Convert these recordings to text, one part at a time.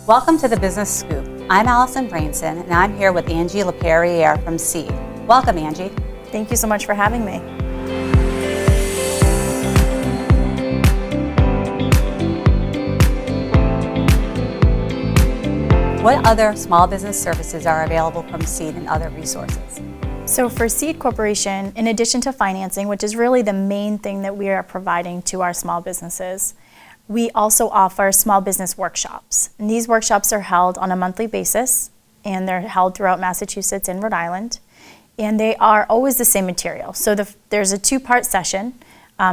Welcome to the Business Scoop. I'm Allyson Brainson, and I'm here with Angie Laperriere from Seed. Welcome, Angie. Thank you so much for having me. What other small business services are available from Seed and other resources? So for Seed Corporation, in addition to financing, which is really the main thing that we are providing to our small businesses, we also offer small business workshops. And these workshops are held on a monthly basis, and they're held throughout Massachusetts and Rhode Island. And they are always the same material. So there's a two-part session,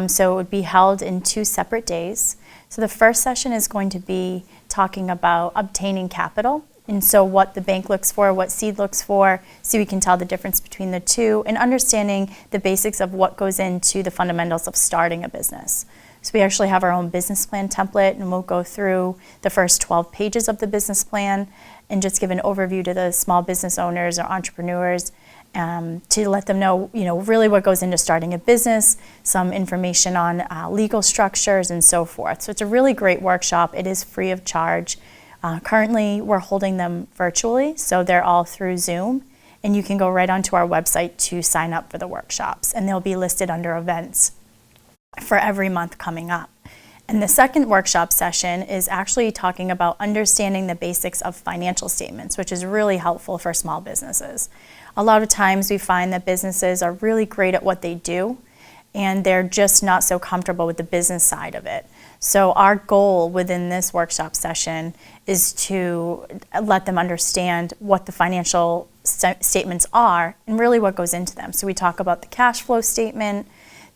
so it would be held in 2 separate days. So the first session is going to be talking about obtaining capital, and so what the bank looks for, what Seed looks for, so we can tell the difference between the two, and understanding the basics of what goes into the fundamentals of starting a business. So we actually have our own business plan template, and we'll go through the first 12 pages of the business plan and just give an overview to the small business owners or entrepreneurs to let them know, really what goes into starting a business, some information on legal structures and so forth. So it's a really great workshop. It is free of charge. Currently, we're holding them virtually, so they're all through Zoom, and you can go right onto our website to sign up for the workshops, and they'll be listed under events for every month coming up. And the second workshop session is actually talking about understanding the basics of financial statements, which is really helpful for small businesses. A lot of times we find that businesses are really great at what they do, and they're just not so comfortable with the business side of it. So our goal within this workshop session is to let them understand what the financial statements are and really what goes into them. So we talk about the cash flow statement,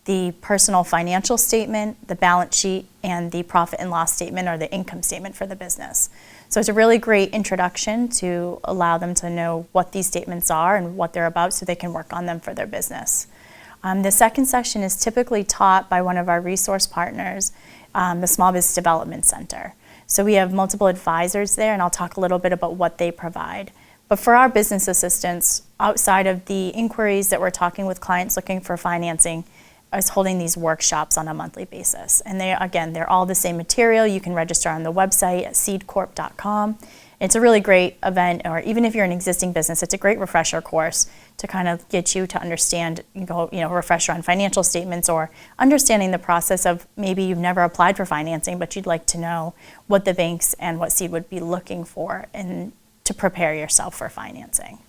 the personal financial statement, the balance sheet, and the profit and loss statement or the income statement for the business. So it's a really great introduction to allow them to know what these statements are and what they're about so they can work on them for their business. The second session is typically taught by one of our resource partners, the Small Business Development Center. So we have multiple advisors there, and I'll talk a little bit about what they provide. But for our business assistants, outside of the inquiries that we're talking with clients looking for financing, is holding these workshops on a monthly basis. And they're all the same material. You can register on the website at seedcorp.com. It's a really great event, or even if you're an existing business, it's a great refresher course to kind of get you to understand, refresher on financial statements or understanding the process of maybe you've never applied for financing, but you'd like to know what the banks and what Seed would be looking for and to prepare yourself for financing.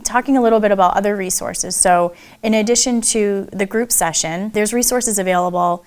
Talking a little bit about other resources. So in addition to the group session, there's resources available,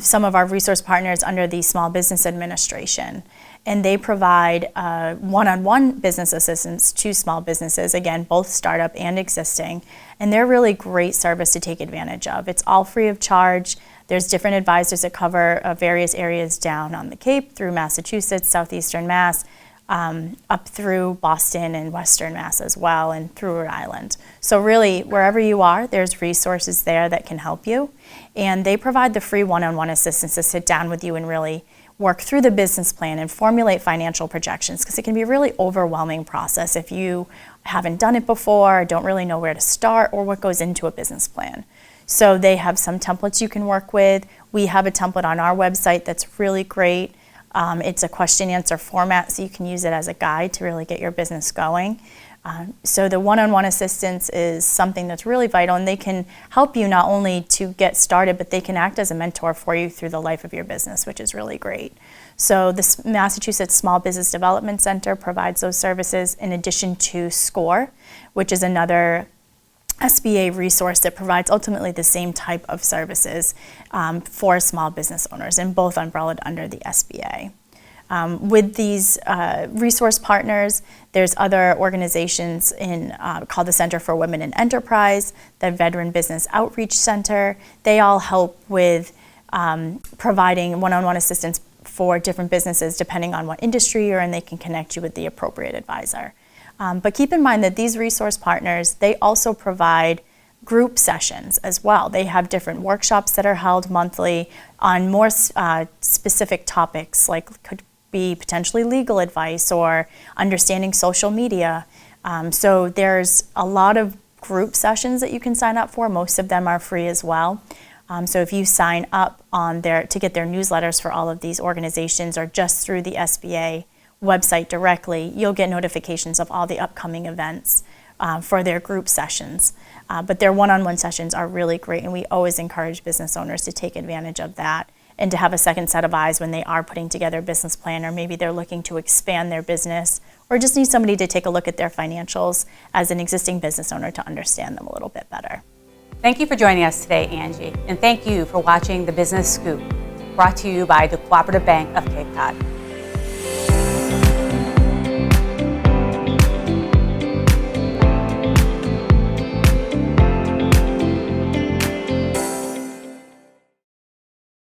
some of our resource partners under the Small Business Administration, and they provide one-on-one business assistance to small businesses, again, both startup and existing, and they're really great service to take advantage of. It's all free of charge. There's different advisors that cover various areas down on the Cape through Massachusetts, southeastern Mass, up through Boston and Western Mass as well, and through Rhode Island. So really, wherever you are, there's resources there that can help you. And they provide the free one-on-one assistance to sit down with you and really work through the business plan and formulate financial projections, because it can be a really overwhelming process if you haven't done it before, or don't really know where to start or what goes into a business plan. So they have some templates you can work with. We have a template on our website that's really great. It's a question answer format, so you can use it as a guide to really get your business going. So the one-on-one assistance is something that's really vital, and they can help you not only to get started, but they can act as a mentor for you through the life of your business, which is really great. So the Massachusetts Small Business Development Center provides those services in addition to SCORE, which is another SBA resource that provides ultimately the same type of services for small business owners, and both umbrellaed under the SBA. With these resource partners, there's other organizations called the Center for Women in Enterprise, the Veteran Business Outreach Center. They all help with providing one-on-one assistance for different businesses depending on what industry you're in. They can connect you with the appropriate advisor. But keep in mind that these resource partners, they also provide group sessions as well. They have different workshops that are held monthly on more specific topics, like could be potentially legal advice or understanding social media. So there's a lot of group sessions that you can sign up for. Most of them are free as well. So if you sign up to get their newsletters for all of these organizations or just through the SBA website directly, you'll get notifications of all the upcoming events for their group sessions. But their one-on-one sessions are really great, and we always encourage business owners to take advantage of that and to have a second set of eyes when they are putting together a business plan, or maybe they're looking to expand their business or just need somebody to take a look at their financials as an existing business owner to understand them a little bit better. Thank you for joining us today, Angie, and thank you for watching the Business Scoop, brought to you by the Cooperative Bank of Cape Cod.